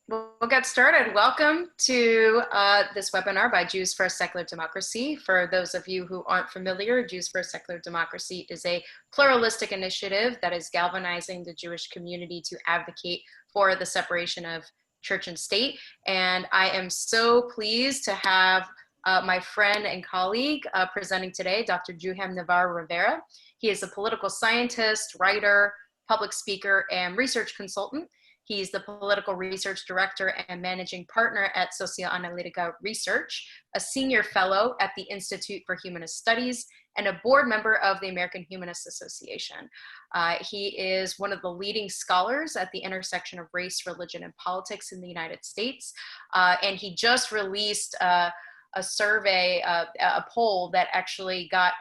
We'll get started. Welcome to this webinar by Jews for a Secular Democracy. For those of you who aren't familiar, Jews for a Secular Democracy is a pluralistic initiative that is galvanizing the Jewish community to advocate for the separation of church and state. And I am so pleased to have my friend and colleague presenting today, Dr. Juham Navar Rivera. He is a political scientist, writer, public speaker, and research consultant. He's the political research director and managing partner at Socioanalytica Research, a senior fellow at the Institute for Humanist Studies, and a board member of the American Humanist Association. He is one of the leading scholars at the intersection of race, religion, and politics in the United States. And he just released a survey, a poll that actually got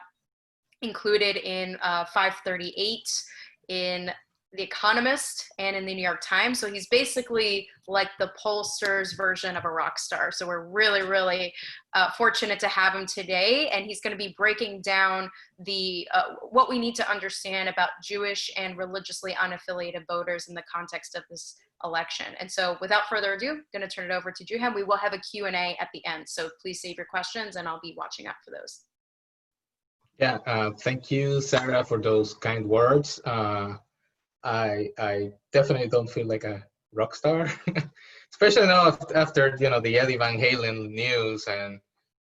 included in 538 in The Economist and in the New York Times. So he's basically like the pollster's version of a rock star. So we're really fortunate to have him today. And he's going to be breaking down the what we need to understand about Jewish and religiously unaffiliated voters in the context of this election. And so without further ado, I'm going to turn it over to Juham. We will have a Q&A at the end. So please save your questions and I'll be watching out for those. Yeah, thank you, Sarah, for those kind words. I definitely don't feel like a rock star, especially now after the Eddie Van Halen news and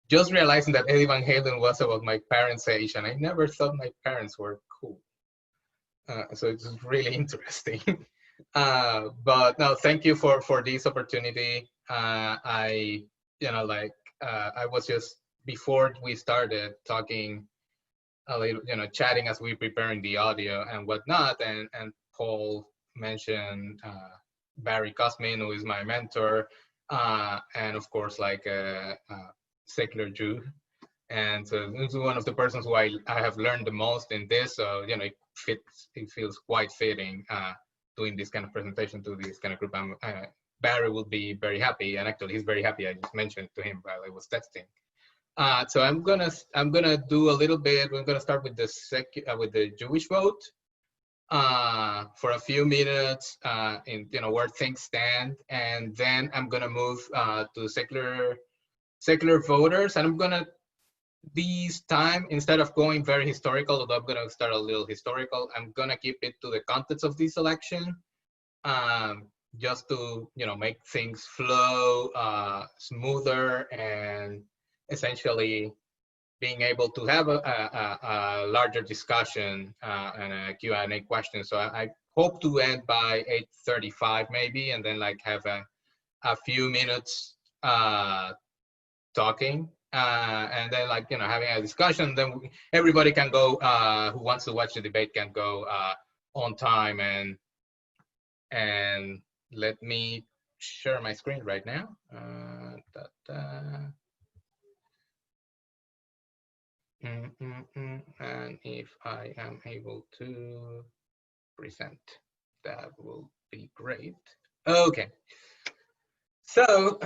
just realizing that Eddie Van Halen was about my parents' age, and I never thought my parents were cool. So it's really interesting. But no, thank you for this opportunity. I was just before we started talking a little, chatting as we were preparing the audio and whatnot, and Paul mentioned Barry Kosmin, who is my mentor, and of course, like a secular Jew. And so this is one of the persons who I have learned the most in this. So, it feels quite fitting doing this kind of presentation to this kind of group. Barry will be very happy, and actually he's very happy. I just mentioned to him while I was texting. So I'm gonna do a little bit. We're gonna start with the Jewish vote for a few minutes, in where things stand, and then I'm gonna move to secular voters, and I'm gonna this time, instead of going very historical, although I'm gonna start a little historical, I'm gonna keep it to the context of this election, just to make things flow smoother and essentially being able to have a larger discussion and a Q&A question. So I hope to end by 8:35 maybe, and then like have a few minutes talking, and then like having a discussion. Then everybody can go, who wants to watch the debate can go on time. And let me share my screen right now. And if I am able to present, that will be great. Okay. So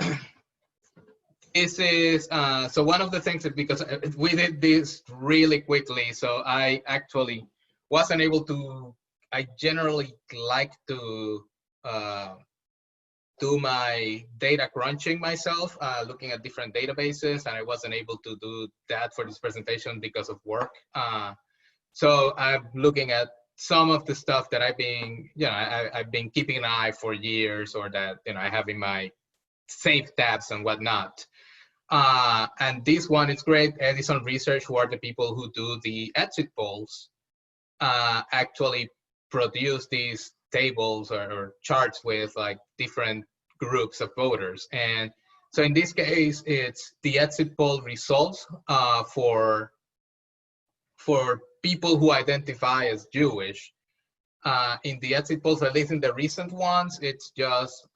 this is so one of the things that, because we did this really quickly, so I actually wasn't able to. I generally like to do my data crunching myself, looking at different databases, and I wasn't able to do that for this presentation because of work. So I'm looking at some of the stuff that I've been keeping an eye for years, or that I have in my safe tabs and whatnot. And this one is great. Edison Research, who are the people who do the exit polls, actually produce these tables or charts with like different groups of voters. And so in this case, it's the exit poll results for people who identify as Jewish. In the exit polls, at least in the recent ones, it's just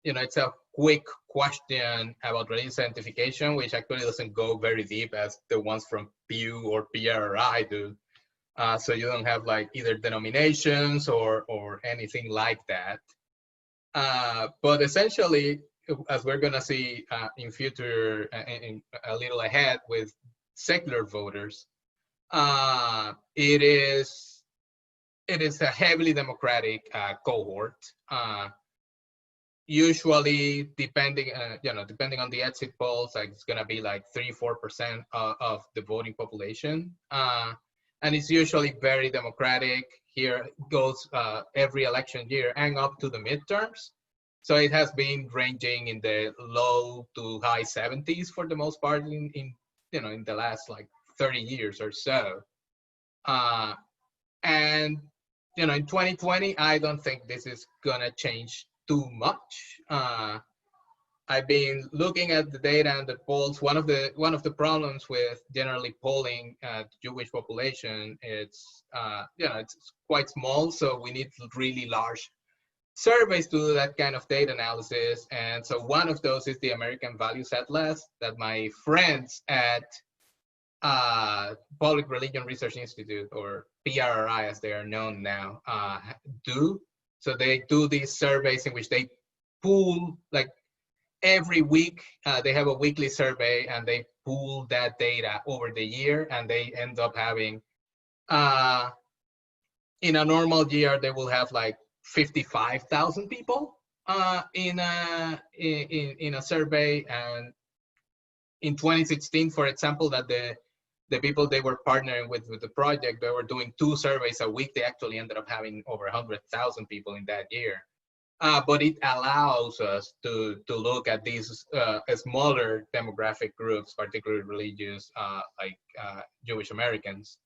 it's a quick question about religious identification, which actually doesn't go very deep as the ones from Pew or PRI do. So you don't have like either denominations or anything like that. But essentially, as we're gonna see in future, in a little ahead with secular voters, it is a heavily democratic cohort. usually depending on the exit polls, like it's gonna be like 3-4% of the voting population, and it's usually very democratic. Here goes every election year and up to the midterms. So it has been ranging in the low to high 70s for the most part in the last like 30 years or so. Uh, and in 2020, I don't think this is gonna change too much. I've been looking at the data and the polls. One of the problems with generally polling Jewish population, it's quite small, so we need really large surveys to do that kind of data analysis. And so one of those is the American Values Atlas that my friends at Public Religion Research Institute, or PRRI as they are known now, do. So they do these surveys in which they pool, like every week, they have a weekly survey and they pool that data over the year, and they end up having, in a normal year, they will have like 55,000 people in a survey. And in 2016, for example, that the people they were partnering with the project, they were doing 2 surveys a week. They actually ended up having over 100,000 people in that year. But it allows us to look at these smaller demographic groups, particularly religious, like Jewish Americans.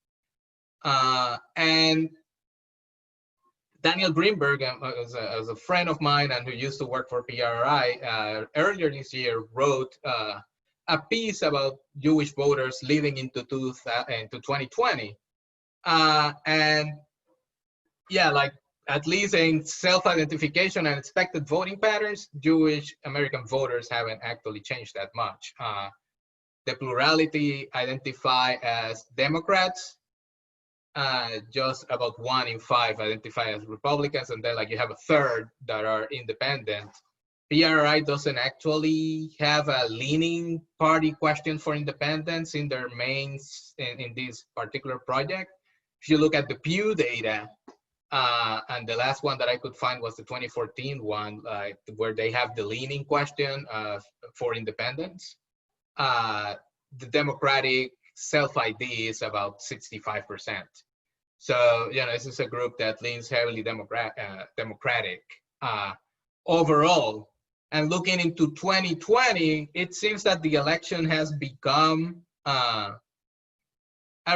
And Daniel Greenberg, as a friend of mine and who used to work for PRI, earlier this year wrote a piece about Jewish voters leading into 2020. And yeah, like at least in self-identification and expected voting patterns, Jewish American voters haven't actually changed that much. The plurality identify as Democrats. Just about 1 in 5 identify as Republicans, and then like you have a third that are independent. PRI doesn't actually have a leaning party question for independence in their mains in this particular project. If you look at the Pew data, and the last one that I could find was the 2014 one, where they have the leaning question for independence. The Democratic self-ID is about 65%. So, this is a group that leans heavily democratic overall. And looking into 2020, it seems that the election has become a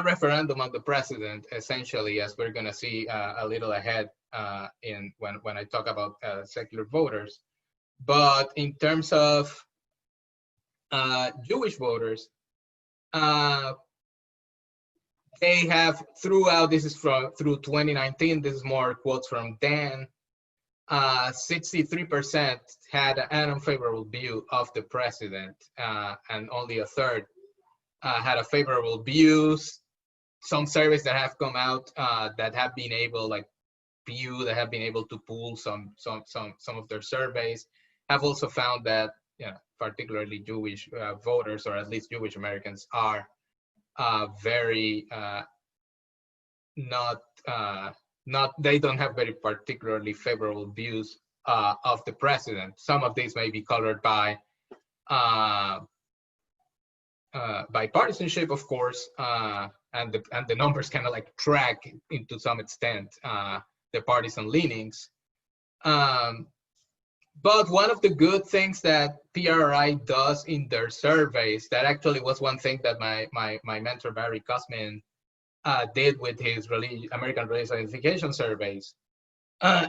referendum on the president, essentially, as we're going to see a little ahead when I talk about secular voters. But in terms of Jewish voters, they have throughout, this is through 2019, this is more quotes from Dan, 63% had an unfavorable view of the president, and only a third had a favorable views. Some surveys that have come out that have been able, like Pew, that have been able to pool some of their surveys, have also found that particularly Jewish voters, or at least Jewish Americans, are very they don't have very particularly favorable views of the president. Some of these may be colored by partisanship, of course, and the numbers kind of like track into some extent the partisan leanings. But one of the good things that PRI does in their surveys, that actually was one thing that my mentor Barry Kosmin did with his American Religious Identification surveys,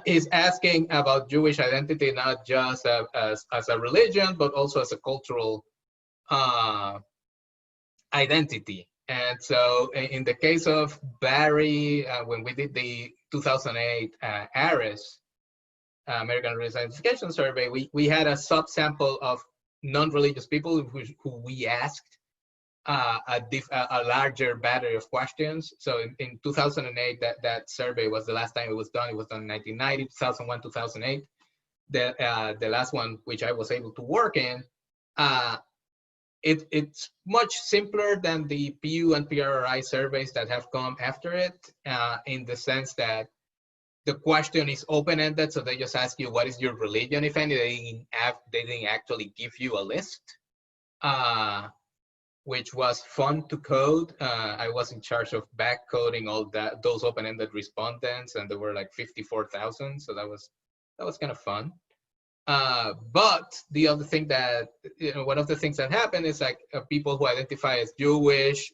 is asking about Jewish identity, not just as a religion, but also as a cultural identity. And so in the case of Barry, when we did the 2008 ARIS, American Religious Identification survey, we had a subsample of non-religious people who we asked a larger battery of questions. So in 2008, that survey was the last time it was done. It was done in 1990, 2001, 2008. The last one, which I was able to work in, it's much simpler than the Pew and PRI surveys that have come after it, in the sense that the question is open-ended, so they just ask you what is your religion, if any. They didn't actually give you a list, which was fun to code. I was in charge of back coding all those open-ended respondents, and there were like 54,000, so that was kind of fun. But the other thing that, one of the things that happened is like people who identify as Jewish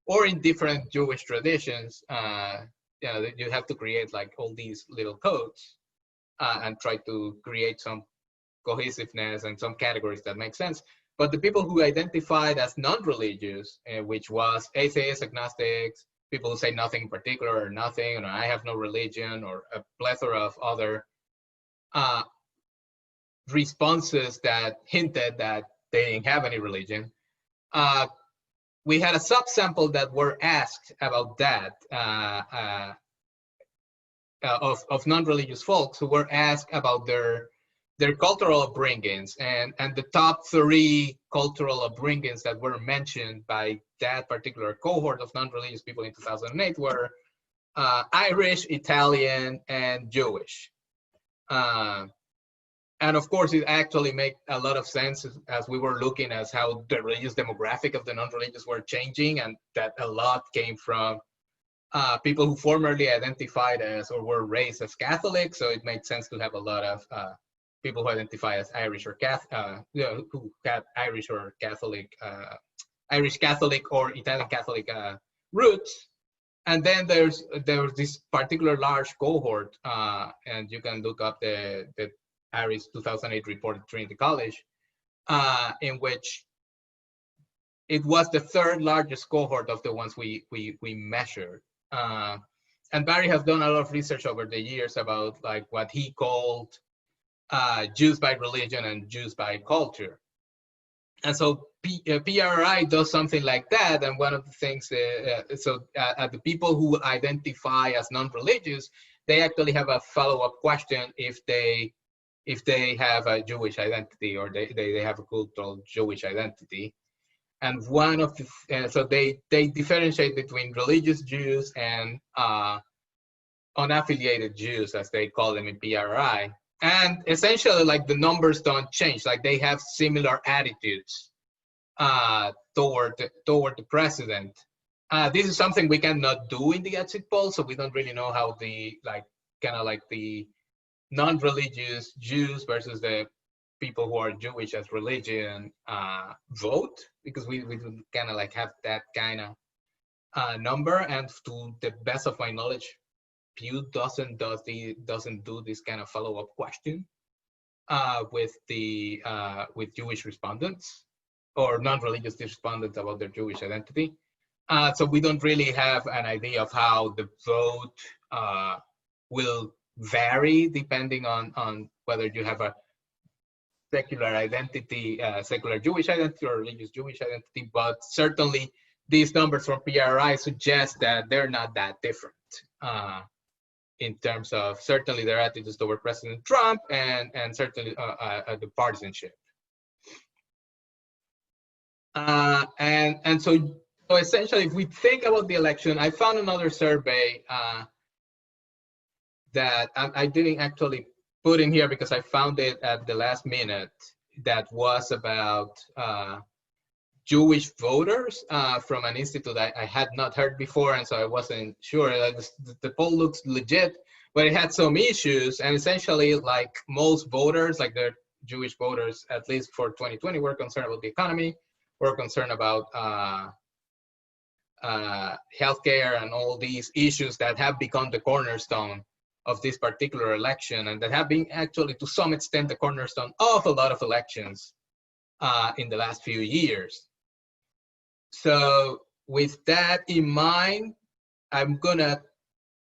or in different Jewish traditions, you have to create like all these little codes and try to create some cohesiveness and some categories that make sense. But the people who identified as non-religious, which was atheists, agnostics, people who say nothing in particular or nothing, or I have no religion, or a plethora of other responses that hinted that they didn't have any religion. We had a subsample that were asked about that of non-religious folks who were asked about their cultural upbringings, and the top 3 cultural upbringings that were mentioned by that particular cohort of non-religious people in 2008 were Irish, Italian, and Jewish. And of course, it actually made a lot of sense as we were looking at how the religious demographic of the non-religious were changing, and that a lot came from people who formerly identified as or were raised as Catholic. So it made sense to have a lot of people who identify as Irish or who had Irish or Catholic, Irish Catholic or Italian Catholic roots. And then there was this particular large cohort, and you can look up the Irish 2008 report at Trinity College, in which it was the 3rd largest cohort of the ones we measured. And Barry has done a lot of research over the years about like what he called Jews by religion and Jews by culture. And so PRI does something like that. And one of the things, the people who identify as non-religious, they actually have a follow-up question if they have a Jewish identity, or they have a cultural Jewish identity. And one of the, so they differentiate between religious Jews and unaffiliated Jews, as they call them in PRI. And essentially, like, the numbers don't change. Like, they have similar attitudes toward the president. This is something we cannot do in the exit poll, so we don't really know how the the non-religious Jews versus the people who are Jewish as religion vote, because we kind of like have that kind of number. And to the best of my knowledge, Pew doesn't do this kind of follow-up question with Jewish respondents or non-religious respondents about their Jewish identity. So we don't really have an idea of how the vote will vary depending on whether you have a secular identity, secular Jewish identity, or religious Jewish identity. But certainly these numbers from PRI suggest that they're not that different in terms of certainly their attitudes toward President Trump and certainly the partisanship. And so essentially, if we think about the election, I found another survey that I didn't actually put in here because I found it at the last minute, that was about Jewish voters from an institute I had not heard before, and so I wasn't sure. The poll looks legit, but it had some issues, and essentially, like most voters, like the Jewish voters, at least for 2020, were concerned about the economy, were concerned about healthcare and all these issues that have become the cornerstone of this particular election, and that have been actually, to some extent, the cornerstone of a lot of elections in the last few years. So with that in mind, I'm gonna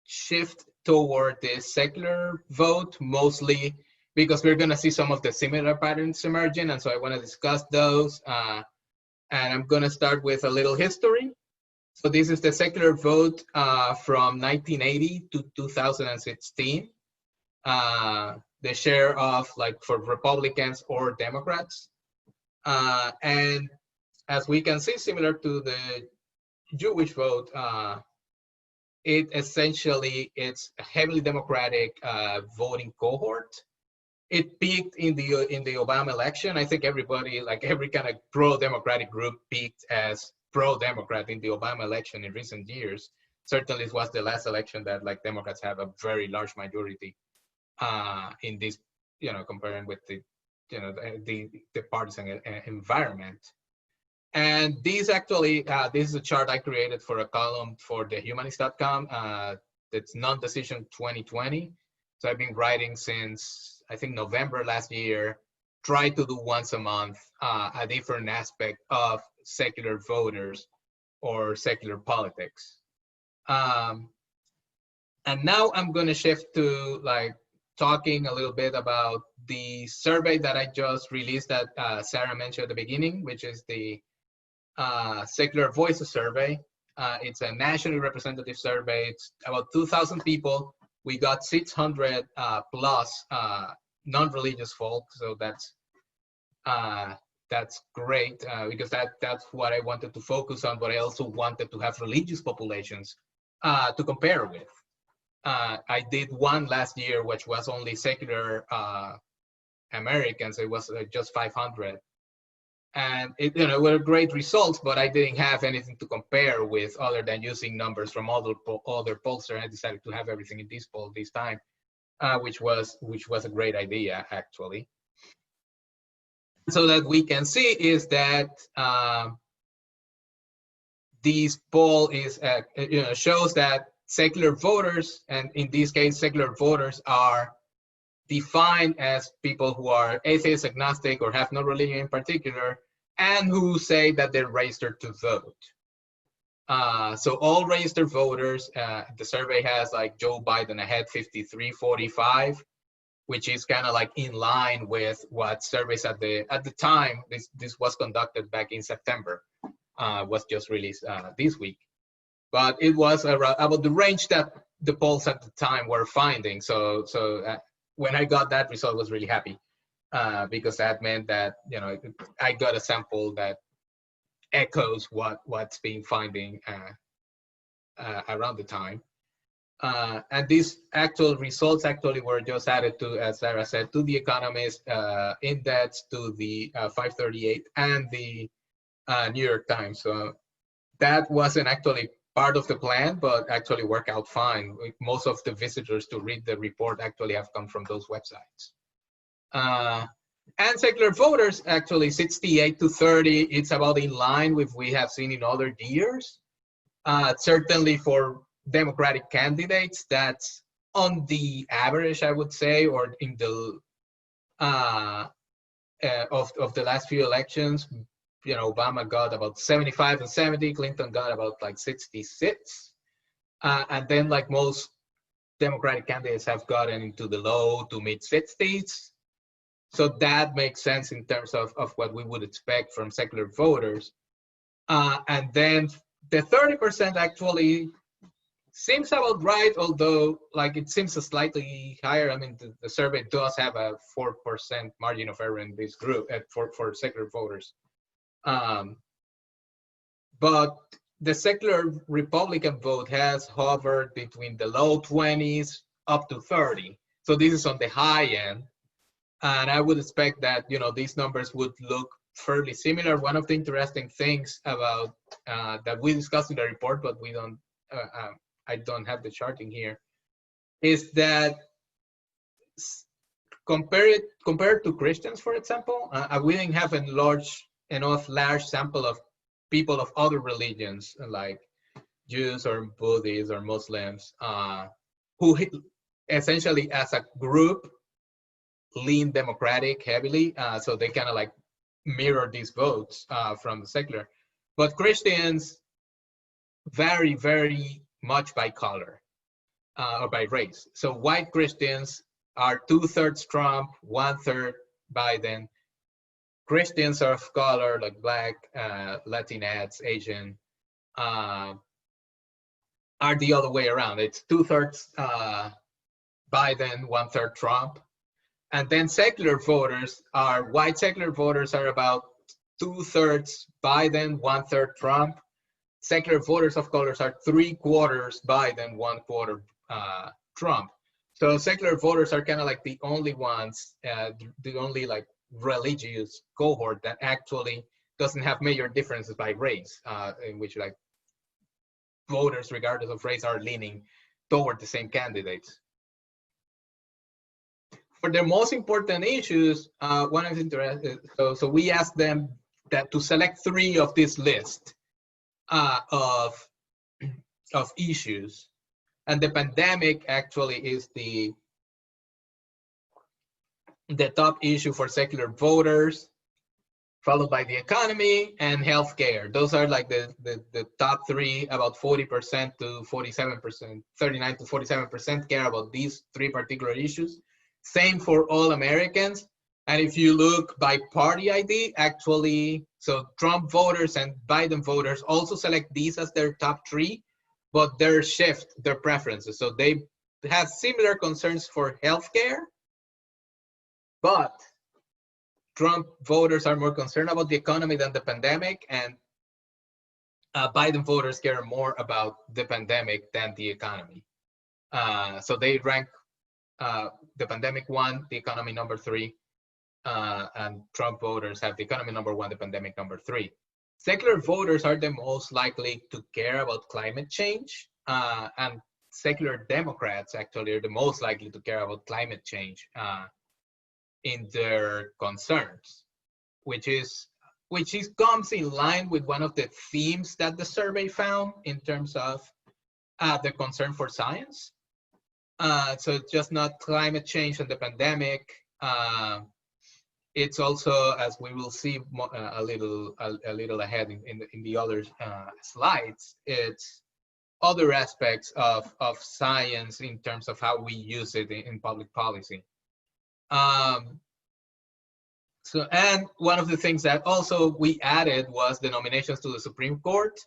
shift toward the secular vote, mostly because we're gonna see some of the similar patterns emerging, and so I wanna discuss those. And I'm gonna start with a little history. So this is the secular vote from 1980 to 2016. The share of, like, for Republicans or Democrats. And as we can see, similar to the Jewish vote, it's a heavily Democratic voting cohort. It peaked in the Obama election. I think everybody, like every kind of pro-democratic group, peaked as pro-democrat in the Obama election in recent years. Certainly, it was the last election that like Democrats have a very large majority in this, comparing with the partisan environment. And these actually, this is a chart I created for a column for thehumanist.com. That's non-decision 2020. So I've been writing since, I think, November last year, try to do once a month a different aspect of secular voters or secular politics. And now I'm going to shift to like talking a little bit about the survey that I just released that Sarah mentioned at the beginning, which is the Secular Voices Survey. It's a nationally representative survey. It's about 2,000 people. We got 600 plus non-religious folk, so that's great because that's what I wanted to focus on, but I also wanted to have religious populations to compare with. I did one last year, which was only secular Americans. It was just 500. And it were great results, but I didn't have anything to compare with other than using numbers from other pollsters. I decided to have everything in this poll this time, which was a great idea actually. So that we can see is that this poll is shows that secular voters, and in this case, secular voters are defined as people who are atheist, agnostic, or have no religion in particular, and who say that they're registered to vote. So all registered voters, the survey has like Joe Biden ahead 53-45, which is kind of like in line with what surveys at the time, this was conducted back in September, was just released this week. But it was about the range that the polls at the time were finding. So when I got that result, I was really happy because that meant that I got a sample that echoes what's being finding around the time. And these actual results actually were just added to, as Sarah said, to the Economist Index, to the 538, and the New York Times. So that wasn't actually part of the plan, but actually worked out fine. Most of the visitors to read the report actually have come from those websites. And secular voters, actually 68-30, it's about in line with we have seen in other years. Certainly for Democratic candidates, that's on the average, I would say, or in the of the last few elections. Obama got about 75 and 70, Clinton got about like 66. And then like most Democratic candidates have gotten into the low to mid 60s. So that makes sense in terms of what we would expect from secular voters. And then the 30% actually seems about right, although like it seems slightly higher. I mean, the survey does have a 4% margin of error in this group for secular voters. But the secular Republican vote has hovered between the low 20s up to 30. So this is on the high end. And I would expect that, these numbers would look fairly similar. One of the interesting things about that we discussed in the report, but we don't, I don't have the charting here, is that compared to Christians, for example, we didn't have enough large sample of people of other religions like Jews or Buddhists or Muslims who essentially as a group lean Democratic heavily, so they kind of like mirror these votes from the secular. But Christians vary very much by color or by race. So white Christians are 2/3 Trump, 1/3 Biden. Christians of color, like Black, Latinx, Asian, are the other way around. It's 2/3 Biden, 1/3 Trump. And then secular voters white secular voters are about 2/3 Biden, 1/3 Trump. secular voters of colors are 3/4 Biden, 1/4 Trump. So secular voters are kind of like the only ones, the only like religious cohort that actually doesn't have major differences by race, in which like voters, regardless of race, are leaning toward the same candidates. For the most important issues, one is interested. So we asked them that to select 3 of this list of issues, and the pandemic actually is the top issue for secular voters, followed by the economy and healthcare. Those are like the top 3, about 40% to 47%, 39 to 47% care about these 3 particular issues. Same for all Americans. And if you look by party ID, actually, so Trump voters and Biden voters also select these as their top 3, but they shift their preferences. So they have similar concerns for healthcare, but Trump voters are more concerned about the economy than the pandemic, and Biden voters care more about the pandemic than the economy. So they rank the pandemic 1, the economy number 3, and Trump voters have the economy number 1, the pandemic number 3. Secular voters are the most likely to care about climate change, and secular Democrats actually are the most likely to care about climate change in their concerns, which comes in line with one of the themes that the survey found in terms of the concern for science. So it's just not climate change and the pandemic. It's also, as we will see a little ahead in the other slides, it's other aspects of science in terms of how we use it in public policy. So, and one of the things that also we added was the nominations to the Supreme Court,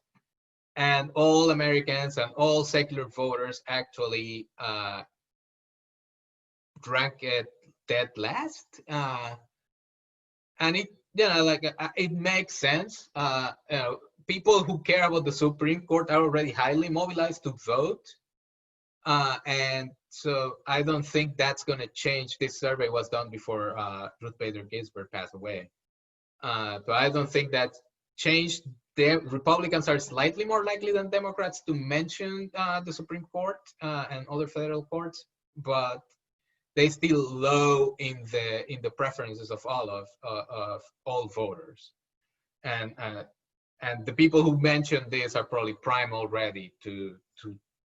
and all Americans and all secular voters actually rank it dead last. And it, it makes sense. People who care about the Supreme Court are already highly mobilized to vote. And so I don't think that's going to change. This survey was done before Ruth Bader Ginsburg passed away. So I don't think that changed. The Republicans are slightly more likely than Democrats to mention the Supreme Court and other federal courts, but they still low in the preferences of all voters. And the people who mentioned this are probably prime already to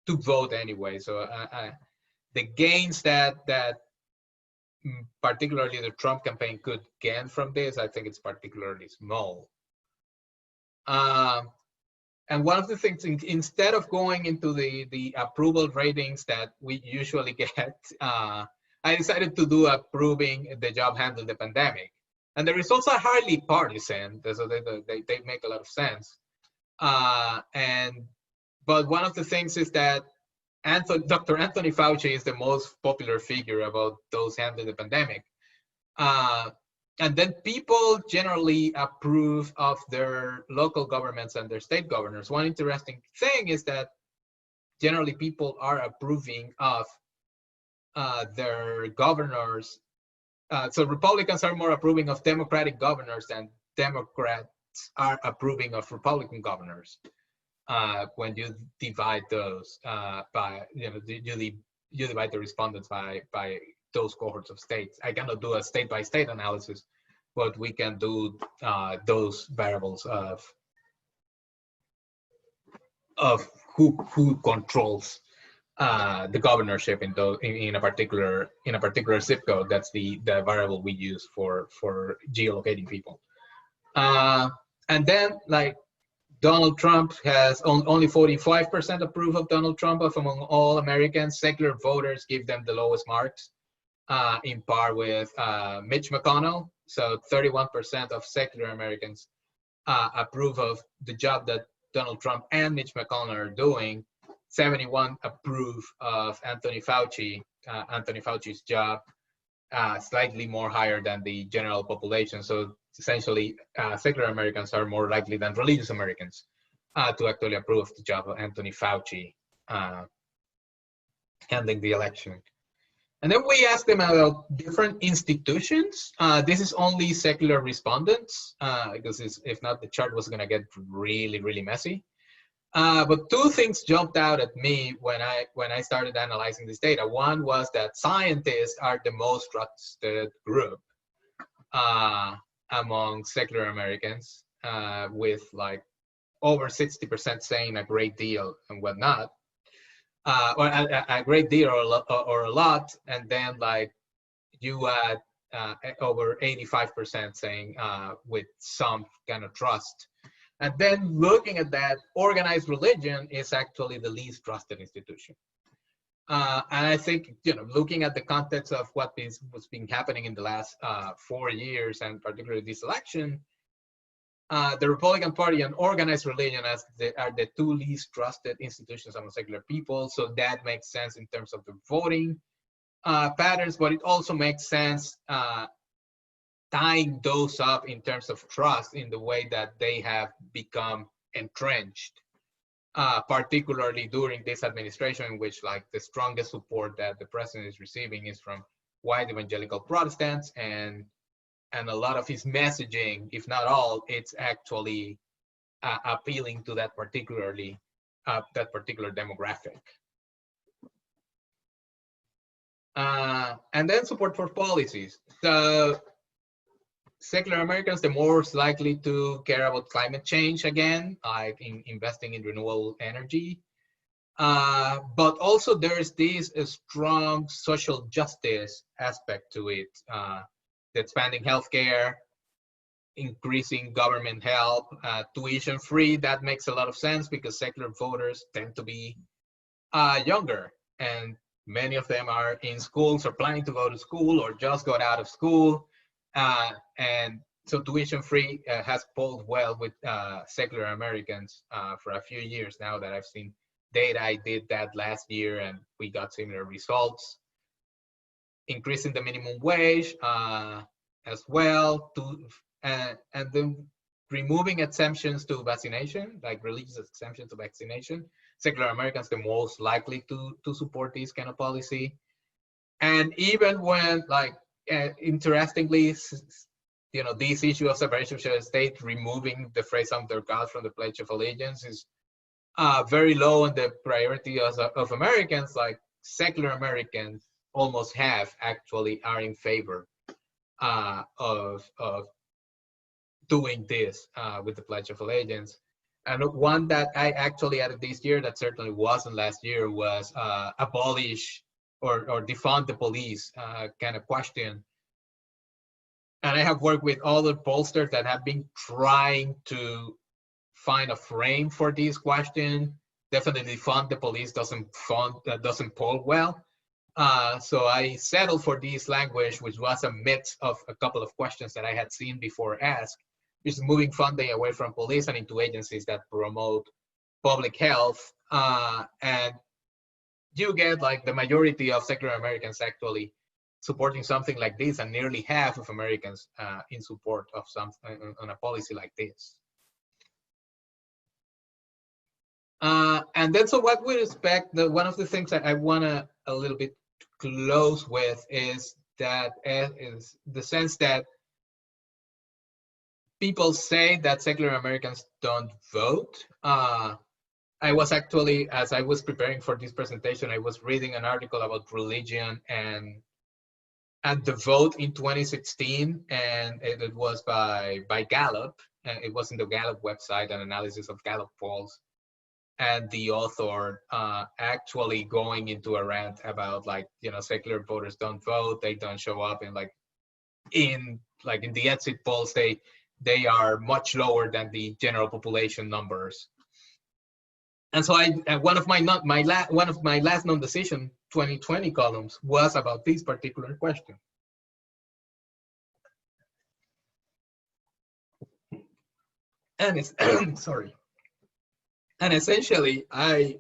vote anyway. So the gains that particularly the Trump campaign could gain from this, I think it's particularly small. And one of the things, instead of going into the approval ratings that we usually get, I decided to do approving the job handling the pandemic. And the results are highly partisan, so they make a lot of sense. But one of the things is that Dr. Anthony Fauci is the most popular figure about those handling the pandemic. And then people generally approve of their local governments and their state governors. One interesting thing is that generally people are approving of their governors. So Republicans are more approving of Democratic governors than Democrats are approving of Republican governors. When you divide those by, you divide the respondents by those cohorts of states. I cannot do a state-by-state analysis, but we can do those variables of who controls the governorship in a particular zip code. That's the variable we use for geolocating people. And then, like, Donald Trump has only 45% approve of Donald Trump among all Americans. Secular voters give them the lowest marks, in par with Mitch McConnell. So 31% of secular Americans approve of the job that Donald Trump and Mitch McConnell are doing. 71 approve of Anthony Fauci's job, slightly more higher than the general population. So essentially, secular Americans are more likely than religious Americans to actually approve the job of Anthony Fauci handling the election. And then we asked them about different institutions. This is only secular respondents, because if not, the chart was going to get really, really messy. But two things jumped out at me when I started analyzing this data. One was that scientists are the most trusted group among secular Americans, with like over 60% saying a great deal and whatnot. Or a great deal or a lot, and then like you add over 85% saying with some kind of trust. And then looking at that, organized religion is actually the least trusted institution. And I think, looking at the context of what's been happening in the last 4 years, and particularly this election, the Republican Party and organized religion are the two least trusted institutions among secular people. So that makes sense in terms of the voting patterns, but it also makes sense tying those up in terms of trust in the way that they have become entrenched, particularly during this administration, in which like the strongest support that the president is receiving is from white evangelical Protestants, and a lot of his messaging, if not all, it's actually appealing to that particular demographic. And then support for policies. So secular Americans, the most likely to care about climate change again, like investing in renewable energy. But also there's this strong social justice aspect to it. Expanding healthcare, increasing government help, tuition free. That makes a lot of sense because secular voters tend to be younger, and many of them are in schools or planning to go to school or just got out of school. And so tuition free has polled well with secular Americans for a few years now that I've seen data. I did that last year and we got similar results. Increasing the minimum wage as well, and then removing exemptions to vaccination, like religious exemptions to vaccination. Secular Americans the most likely to support this kind of policy. And even when, like, interestingly, this issue of separation of church and state, removing the phrase "under God" from the Pledge of Allegiance is very low on the priority of Americans. Like secular Americans, almost half actually are in favor of doing this with the Pledge of Allegiance. And one that I actually added this year that certainly wasn't last year was abolish or defund the police kind of question. And I have worked with other pollsters that have been trying to find a frame for this question. Definitely defund the police doesn't poll well. So I settled for this language, which was a mix of a couple of questions that I had seen before asked, which is moving funding away from police and into agencies that promote public health. And you get like the majority of secular Americans actually supporting something like this, and nearly half of Americans in support of on a policy like this. And then, so what we expect, one of the things that I want to a little bit close with is that is the sense that people say that secular Americans don't vote. I was actually, as I was preparing for this presentation, I was reading an article about religion and the vote in 2016, and it was by Gallup, and it was in the Gallup website, an analysis of Gallup polls. And the author actually going into a rant about secular voters don't vote, they don't show up, and in the exit polls they are much lower than the general population numbers. And so one of my last non-decision 2020 columns was about this particular question. And it's sorry. And essentially, I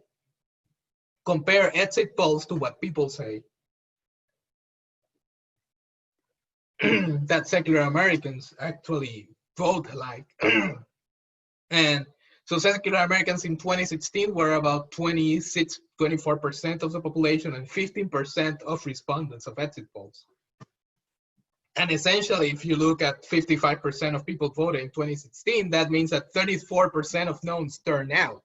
compare exit polls to what people say that secular Americans actually vote alike. And So secular Americans in 2016 were about 24% of the population and 15% of respondents of exit polls. And essentially, if you look at 55% of people voted in 2016, that means that 34% of nones turn out,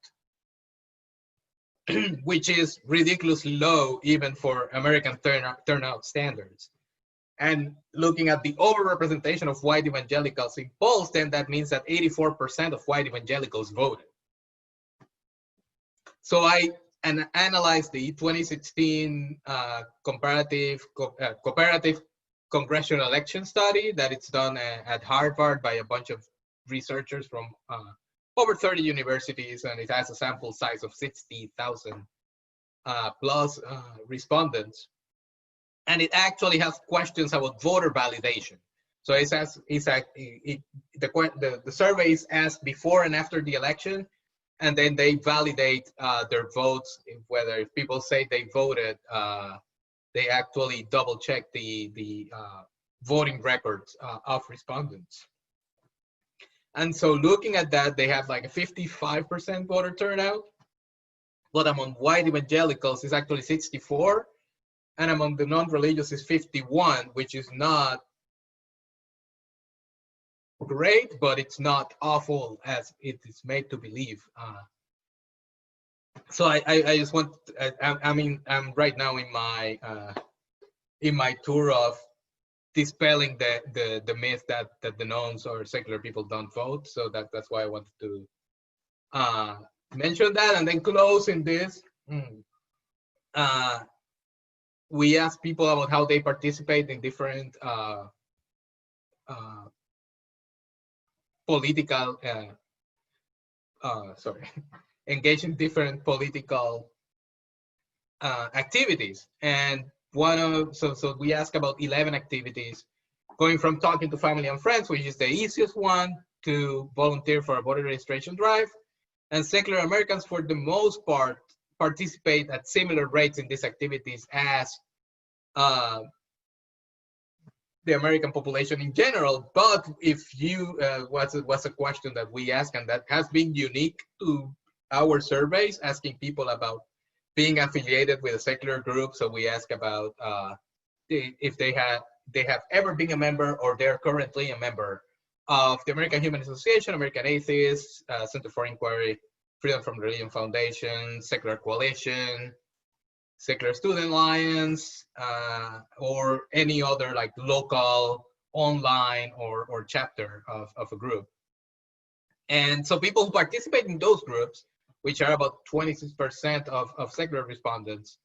which is ridiculously low even for American turnout standards. And looking at the overrepresentation of white evangelicals in polls, then that means that 84% of white evangelicals voted. So I analyzed the 2016 comparative congressional election study that it's done at Harvard by a bunch of researchers from over 30 universities, and it has a sample size of 60,000 plus respondents. And it actually has questions about voter validation. So the survey is asked before and after the election, and then they validate their votes. Whether if people say they voted, they actually double check the voting records of respondents. And so looking at that, they have like a 55% voter turnout, but among white evangelicals is actually 64. And among the non-religious is 51, which is not great, but it's not awful as it is made to believe. So I just want, I mean, I'm right now in my tour of dispelling the myth that the nones or secular people don't vote. So that's why I wanted to mention that, and then closing this. We asked people about how they participate in different political, engage in different political activities. And so we asked about 11 activities, going from talking to family and friends, which is the easiest one, to volunteer for a voter registration drive. And secular Americans, for the most part, participate at similar rates in these activities as the American population in general. But if you, was a question that we asked, and that has been unique to our surveys, asking people about being affiliated with a secular group. So we ask about if they have ever been a member or they're currently a member of the American Humanist Association, American Atheists, Center for Inquiry, Freedom from Religion Foundation, Secular Coalition, Secular Student Alliance, or any other like local, online, or chapter of a group. And so people who participate in those groups, which are about 26% of secular respondents,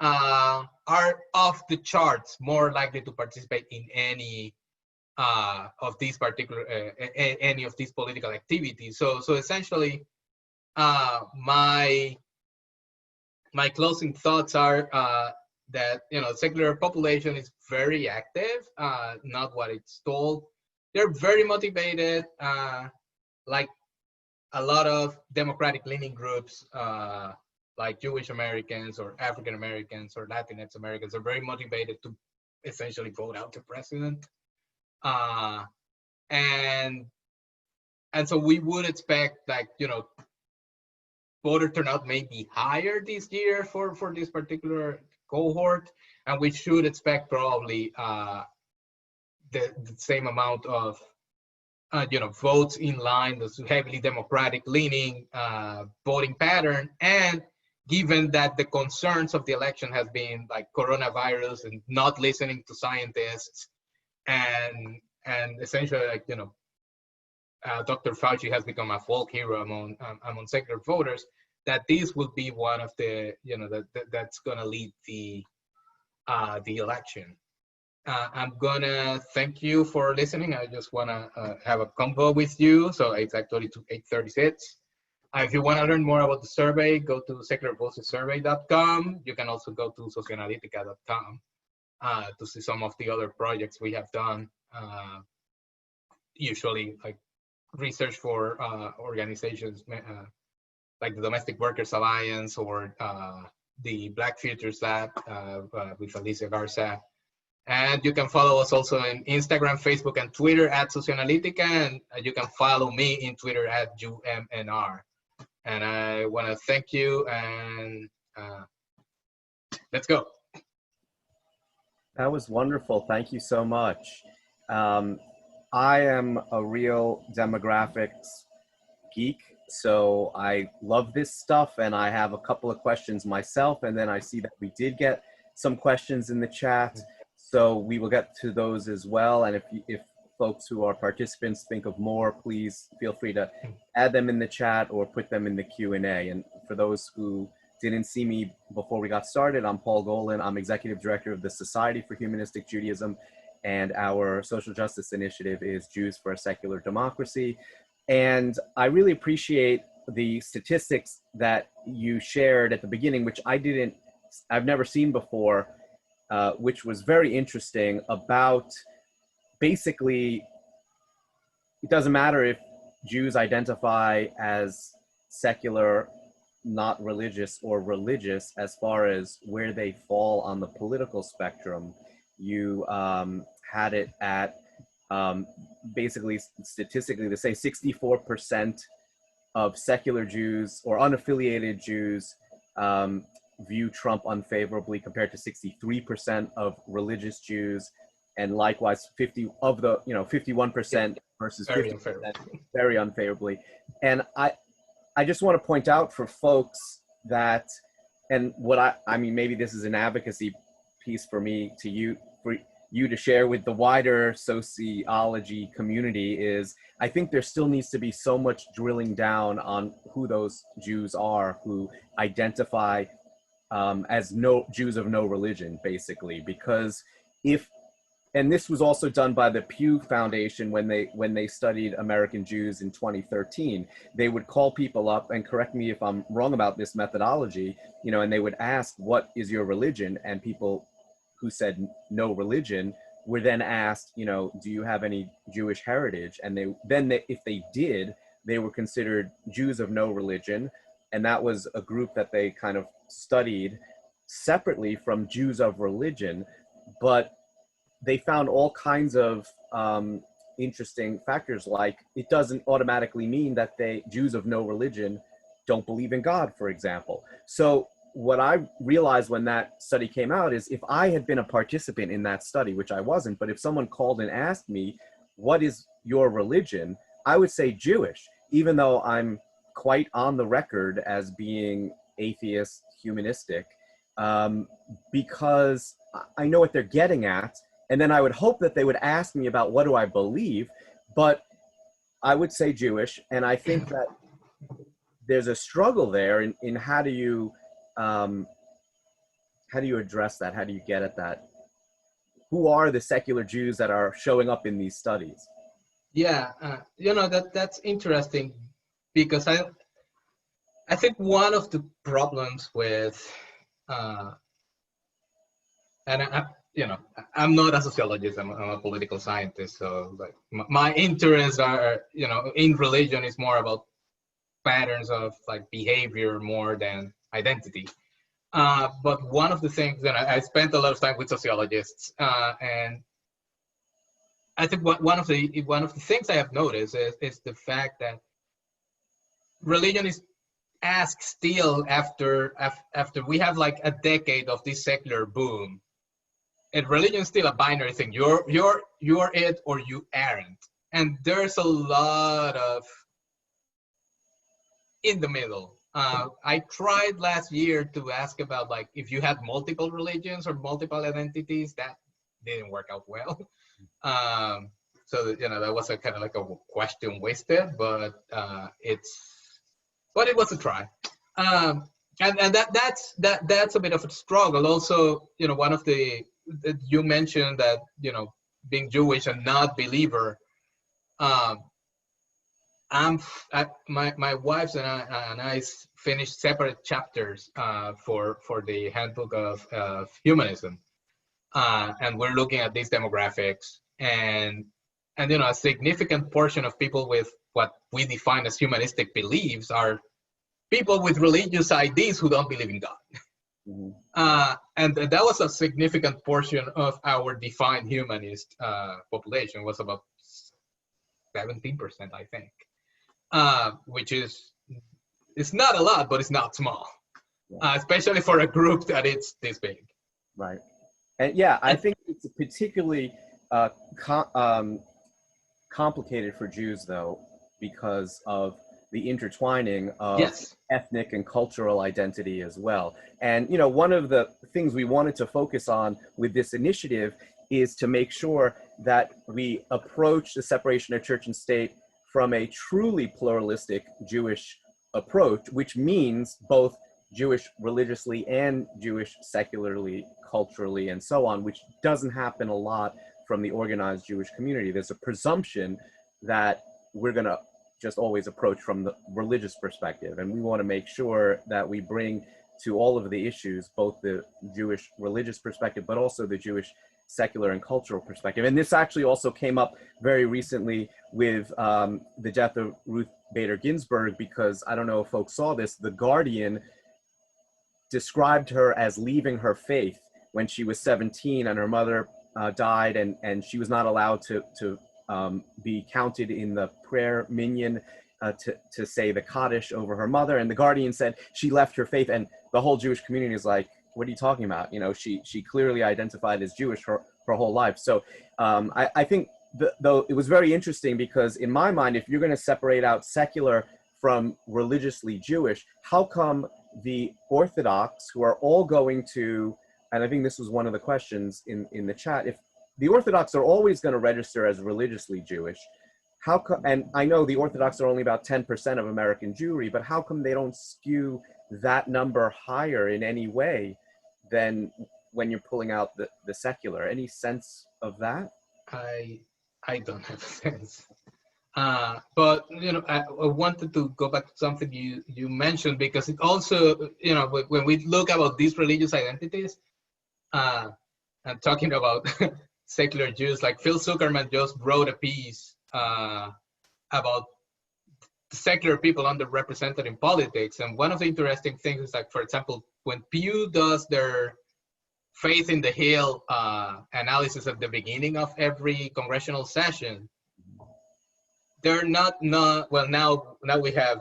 are off the charts more likely to participate in any of these particular any of these political activities. So essentially, my closing thoughts are that secular population is very active, not what it's told. They're very motivated, like a lot of democratic leaning groups, like Jewish Americans or African Americans or Latinx Americans, are very motivated to essentially vote out the president. And so we would expect, like, voter turnout may be higher this year for this particular cohort, and we should expect probably the same amount of votes in line, this heavily democratic leaning voting pattern. And given that the concerns of the election has been like coronavirus and not listening to scientists, and essentially, like, Dr. Fauci has become a folk hero among secular voters, that this will be one of the, that's going to lead the election. I'm gonna thank you for listening. I just wanna have a convo with you. So it's actually 8:36. If you wanna learn more about the survey, go to secularvotessurvey.com. You can also go to socioanalytica.com to see some of the other projects we have done. Usually like research for organizations like the Domestic Workers Alliance or the Black Futures Lab with Alicia Garza. And you can follow us also on Instagram, Facebook, and Twitter at Socioanalytica. And you can follow me in Twitter at JuMNR. And I want to thank you, and let's go. That was wonderful. Thank you so much. I am a real demographics geek, so I love this stuff, and I have a couple of questions myself, and then I see that we did get some questions in the chat, so we will get to those as well. And if folks who are participants think of more, please feel free to add them in the chat or put them in the Q&A. And for those who didn't see me before we got started, I'm Paul Golan. I'm Executive Director of the Society for Humanistic Judaism, and our social justice initiative is Jews for a Secular Democracy. And I really appreciate the statistics that you shared at the beginning, which I've never seen before, which was very interesting, about basically, it doesn't matter if Jews identify as secular, not religious, or religious, as far as where they fall on the political spectrum. You had it at basically, statistically, to say 64% of secular Jews or unaffiliated Jews view Trump unfavorably, compared to 63% of religious Jews, and likewise 51% versus 50% very unfavorably. And I just want to point out for folks that, and what I mean, maybe this is an advocacy piece for you to share with the wider sociology community, is I think there still needs to be so much drilling down on who those Jews are who identify as Jews of no religion, basically. Because and this was also done by the Pew Foundation when they studied American Jews in 2013. They would call people up, and correct me if I'm wrong about this methodology, and they would ask, what is your religion? And people who said no religion were then asked, do you have any Jewish heritage? And if they did, they were considered Jews of no religion. And that was a group that they kind of studied separately from Jews of religion. But they found all kinds of interesting factors, like it doesn't automatically mean that Jews of no religion don't believe in God, for example. So what I realized when that study came out is, if I had been a participant in that study, which I wasn't, but if someone called and asked me, what is your religion? I would say Jewish, even though I'm quite on the record as being atheist, humanistic, because I know what they're getting at. And then I would hope that they would ask me about what do I believe, but I would say Jewish. And I think that there's a struggle there in how do you address that? How do you get at that? Who are the secular Jews that are showing up in these studies? Yeah, that's interesting, because I think one of the problems with I'm not a sociologist, I'm a political scientist, so like my interests are, in religion is more about patterns of like behavior more than identity. But one of the things, I spent a lot of time with sociologists, and I think one of the things I have noticed is the fact that religion is asked still after we have like a decade of this secular boom. And religion is still a binary thing. You're it or you aren't. And there's a lot of in the middle. I tried last year to ask about like if you had multiple religions or multiple identities. That didn't work out well. So that was a kind of like a question wasted, but it was a try. And that's a bit of a struggle. Also, one of the you mentioned that being Jewish and not believer. My wife and I finished separate chapters for the handbook of humanism, and we're looking at these demographics, and a significant portion of people with what we define as humanistic beliefs are people with religious IDs who don't believe in God. And that was a significant portion of our defined humanist population, was about 17%, I think, which is it's not a lot, but it's not small, Yeah. especially for a group that it's this big. Right. And yeah, I think it's particularly uh, complicated for Jews, though, because of the intertwining of Yes. ethnic and cultural identity as well. And, one of the things we wanted to focus on with this initiative is to make sure that we approach the separation of church and state from a truly pluralistic Jewish approach, which means both Jewish religiously and Jewish secularly, culturally, and so on, which doesn't happen a lot from the organized Jewish community. There's a presumption that we're going to just always approach from the religious perspective. And we want to make sure that we bring to all of the issues, both the Jewish religious perspective, but also the Jewish secular and cultural perspective. And this actually also came up very recently with the death of Ruth Bader Ginsburg, because I don't know if folks saw this, The Guardian described her as leaving her faith when she was 17 and her mother died, and she was not allowed to be counted in the prayer minyan to say the Kaddish over her mother. And The Guardian said she left her faith, and the whole Jewish community is like, what are you talking about? She clearly identified as Jewish her whole life. So I think though it was very interesting, because in my mind, if you're going to separate out secular from religiously Jewish, how come the Orthodox, who are all going to, and I think this was one of the questions in the chat, if the Orthodox are always going to register as religiously Jewish, how come, and I know the Orthodox are only about 10% of American Jewry, but how come they don't skew that number higher in any way than when you're pulling out the secular? Any sense of that? I don't have a sense. But I wanted to go back to something you mentioned, because it also, when we look about these religious identities, and talking about secular Jews, like Phil Zuckerman just wrote a piece about secular people underrepresented in politics. And one of the interesting things is, like, for example, when Pew does their Faith in the Hill analysis at the beginning of every congressional session, they're not well, now we have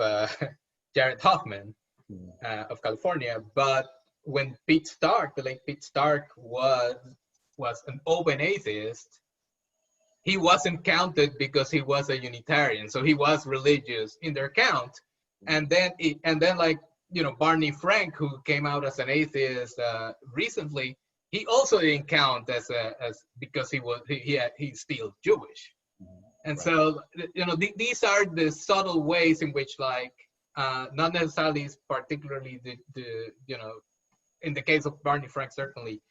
Jared Hoffman of California, but when the late Pete Stark was an open atheist, he wasn't counted because he was a Unitarian, so he was religious in their count. And then like Barney Frank, who came out as an atheist recently, he also didn't count as because he's still Jewish. And so, these are the subtle ways in which, like, not necessarily particularly in the case of Barney Frank, certainly,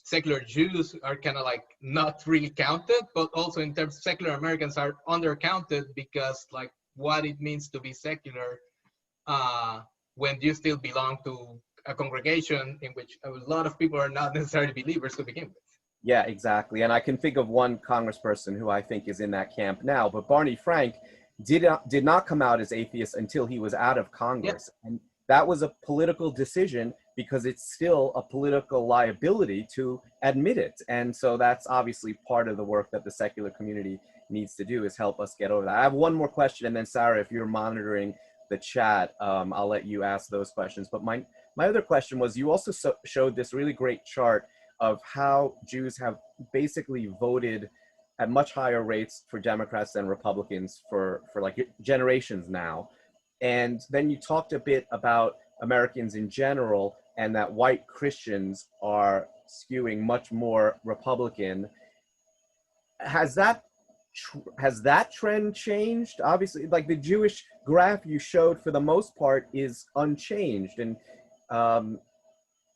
secular Jews are kind of like not really counted, but also in terms of secular Americans are undercounted, because, like, what it means to be secular when you still belong to a congregation in which a lot of people are not necessarily believers to begin with. Yeah, exactly. And I can think of one congressperson who I think is in that camp now, but Barney Frank did not come out as atheist until he was out of Congress. Yep. And that was a political decision, because it's still a political liability to admit it. And so that's obviously part of the work that the secular community needs to do, is help us get over that. I have one more question, and then Sarah, if you're monitoring the chat, I'll let you ask those questions. But my other question was, you also showed this really great chart of how Jews have basically voted at much higher rates for Democrats than Republicans for like generations now. And then you talked a bit about Americans in general, and that white Christians are skewing much more Republican. Has that trend changed? Obviously, like, the Jewish graph you showed for the most part is unchanged. And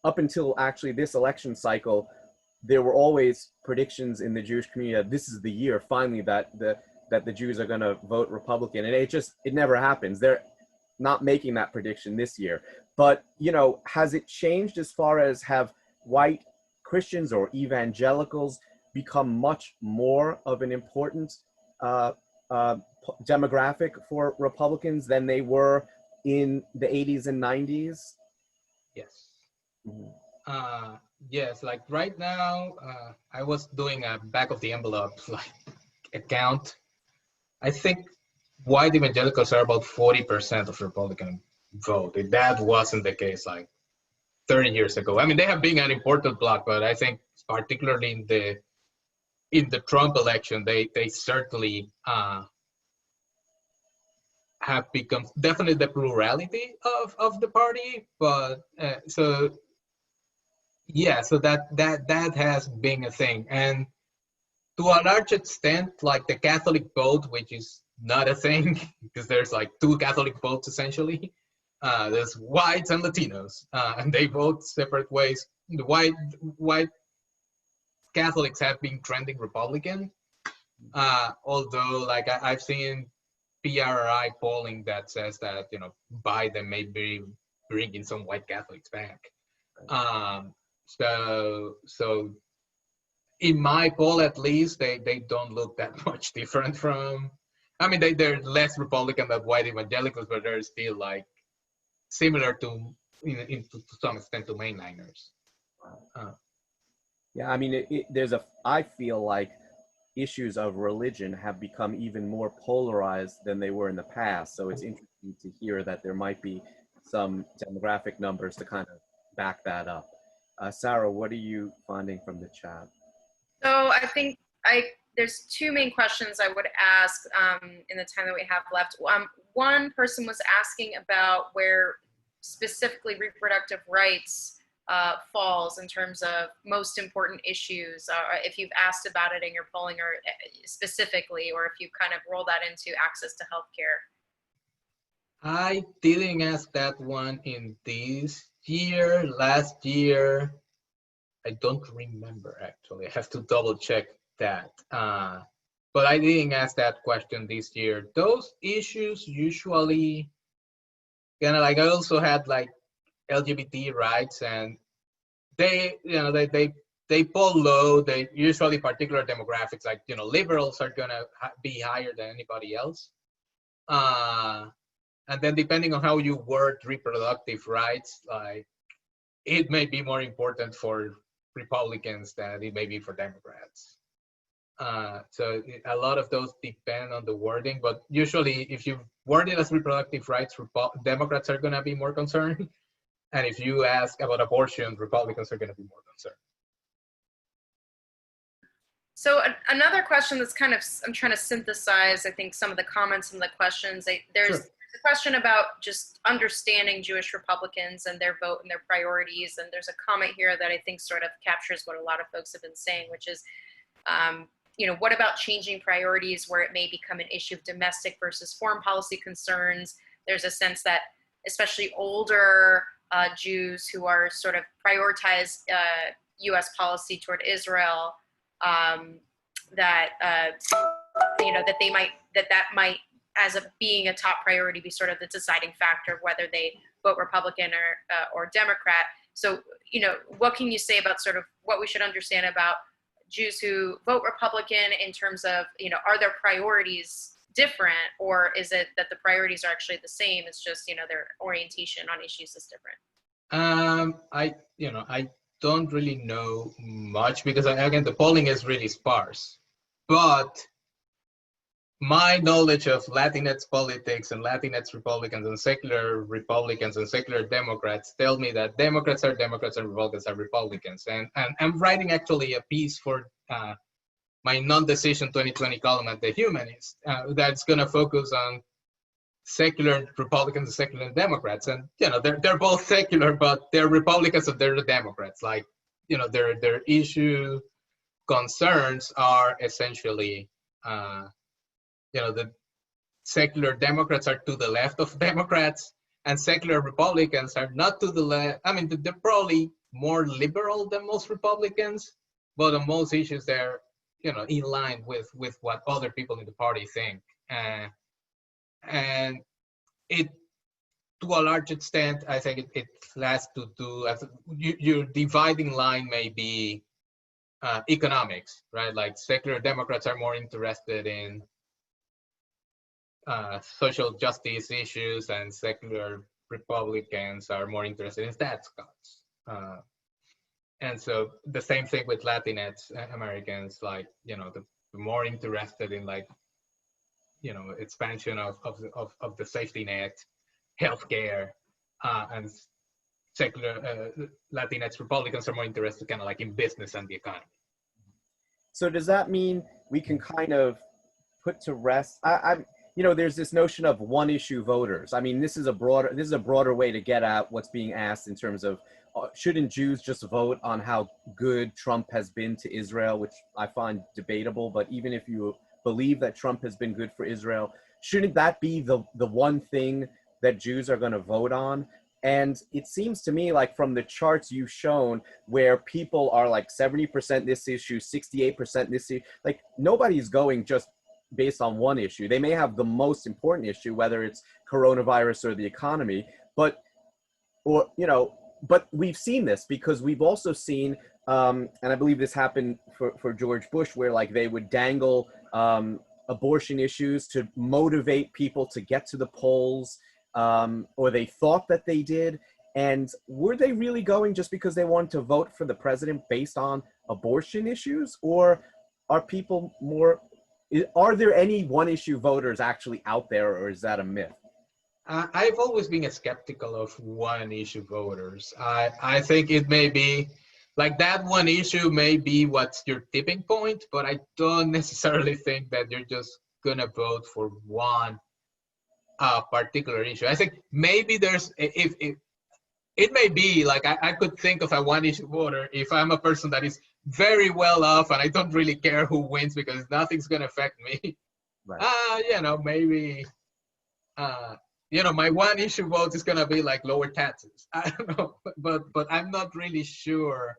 up until actually this election cycle, there were always predictions in the Jewish community that this is the year finally that the Jews are going to vote Republican, and it never happens. They're not making that prediction this year. But has it changed as far as, have white Christians or evangelicals become much more of an important demographic for Republicans than they were in the 80s and 90s? Yes. Mm-hmm. Yes, like right now, I was doing a back of the envelope like account. I think white evangelicals are about 40% of Republican vote. That wasn't the case like 30 years ago. I mean, they have been an important bloc, but I think particularly in the Trump election, they certainly have become definitely the plurality of the party. But so yeah, so that has been a thing, and to a large extent, like the Catholic vote, which is not a thing because there's like two Catholic votes essentially. There's whites and Latinos, and they vote separate ways. The white Catholics have been trending Republican, although like I've seen PRI polling that says that Biden may be bringing some white Catholics back. So in my poll, at least, they don't look that much different from. I mean, they're less Republican than white evangelicals, but they're still like similar to, to some extent, to mainliners. Yeah, I mean, I feel like issues of religion have become even more polarized than they were in the past. So it's interesting to hear that there might be some demographic numbers to kind of back that up. Sarah, what are you finding from the chat? So I think there's two main questions I would ask in the time that we have left. One person was asking about where specifically reproductive rights falls in terms of most important issues. If you've asked about it in your polling, or specifically, or if you kind of roll that into access to healthcare. I didn't ask that one in this year. Last year, I don't remember actually. I have to double check that. But I didn't ask that question this year. Those issues usually kind of like, I also had like LGBT rights, and they poll low. They usually particular demographics, like liberals are gonna be higher than anybody else. And then depending on how you word reproductive rights, like it may be more important for Republicans than it may be for Democrats. So a lot of those depend on the wording, but usually if you word it as reproductive rights, Democrats are going to be more concerned. And if you ask about abortion, Republicans are going to be more concerned. So another question that's kind of, I'm trying to synthesize, I think, some of the comments and the questions. There's a question about just understanding Jewish Republicans and their vote and their priorities. And there's a comment here that I think sort of captures what a lot of folks have been saying, which is, what about changing priorities where it may become an issue of domestic versus foreign policy concerns? There's a sense that especially older Jews who are sort of prioritize U.S. policy toward Israel, that might, as being a top priority, be sort of the deciding factor of whether they vote Republican or Democrat. So, what can you say about sort of what we should understand about Jews who vote Republican in terms of, are their priorities different, or is it that the priorities are actually the same? It's just, their orientation on issues is different. I don't really know much because again, the polling is really sparse, but my knowledge of Latinx politics and Latinx Republicans and secular Democrats tell me that Democrats are Democrats and Republicans are Republicans. And I'm writing actually a piece for my non-decision 2020 column at The Humanist that's going to focus on secular Republicans and secular Democrats. And, they're both secular, but they're Republicans and they're the Democrats. Like, their issue concerns are essentially, the secular Democrats are to the left of Democrats, and secular Republicans are not to the left. I mean, they're probably more liberal than most Republicans, but on most issues, they're, in line with what other people in the party think. And it, to a large extent, I think it has to do, your dividing line may be economics, right? Like secular Democrats are more interested in social justice issues, and secular Republicans are more interested in tax cuts. And so the same thing with Latinx Americans, like, the more interested in like expansion of the safety net, healthcare, and secular Latinx Republicans are more interested kind of like in business and the economy. So does that mean we can kind of put to rest? There's this notion of one issue voters. I mean, this is a broader way to get at what's being asked in terms of shouldn't Jews just vote on how good Trump has been to Israel, which I find debatable. But even if you believe that Trump has been good for Israel, shouldn't that be the one thing that Jews are going to vote on? And it seems to me like from the charts you've shown where people are like 70% this issue, 68% this issue, like nobody's going just based on one issue. They may have the most important issue, whether it's coronavirus or the economy, but we've seen this because we've also seen, and I believe this happened for George Bush, where like they would dangle abortion issues to motivate people to get to the polls, or they thought that they did. And were they really going just because they wanted to vote for the president based on abortion issues? Or are there any one issue voters actually out there, or is that a myth? I've always been skeptical of one issue voters. I think it may be like that one issue may be what's your tipping point, but I don't necessarily think that you're just gonna vote for one particular issue. I think maybe there's, if it may be like I could think of a one issue voter if I'm a person that is very well off and I don't really care who wins because nothing's gonna affect me. Right. Maybe my one issue vote is gonna be like lower taxes. I don't know, but I'm not really sure.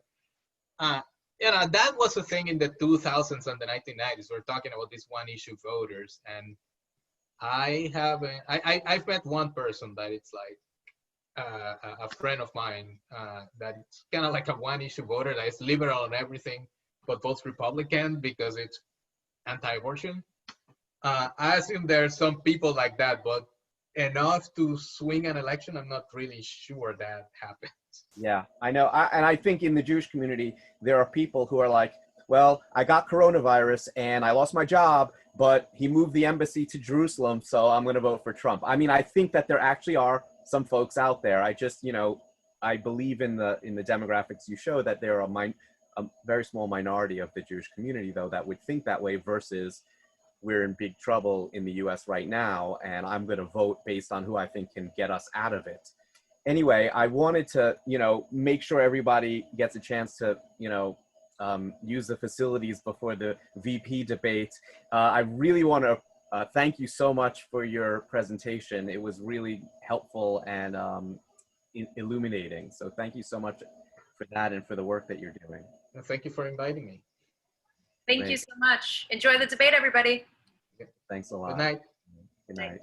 That was a thing in the 2000s and the 1990s. We're talking about these one issue voters, and I've met one person that it's like a friend of mine that it's kind of like a one issue voter that is liberal on everything, but votes Republican because it's anti-abortion. I assume there's some people like that, but enough to swing an election, I'm not really sure that happens. Yeah, I know. And I think in the Jewish community, there are people who are like, well, I got coronavirus and I lost my job, but he moved the embassy to Jerusalem, so I'm going to vote for Trump. I mean, I think that there actually are some folks out there. I just, I believe in the demographics you show that there are a very small minority of the Jewish community, though, that would think that way versus we're in big trouble in the US right now, and I'm going to vote based on who I think can get us out of it. Anyway, I wanted to, make sure everybody gets a chance to, use the facilities before the VP debate. I really want to thank you so much for your presentation. It was really helpful and illuminating. So thank you so much for that and for the work that you're doing. Thank you for inviting me. Thank you so much. Enjoy the debate, everybody. Thanks a lot. Good night. Good night.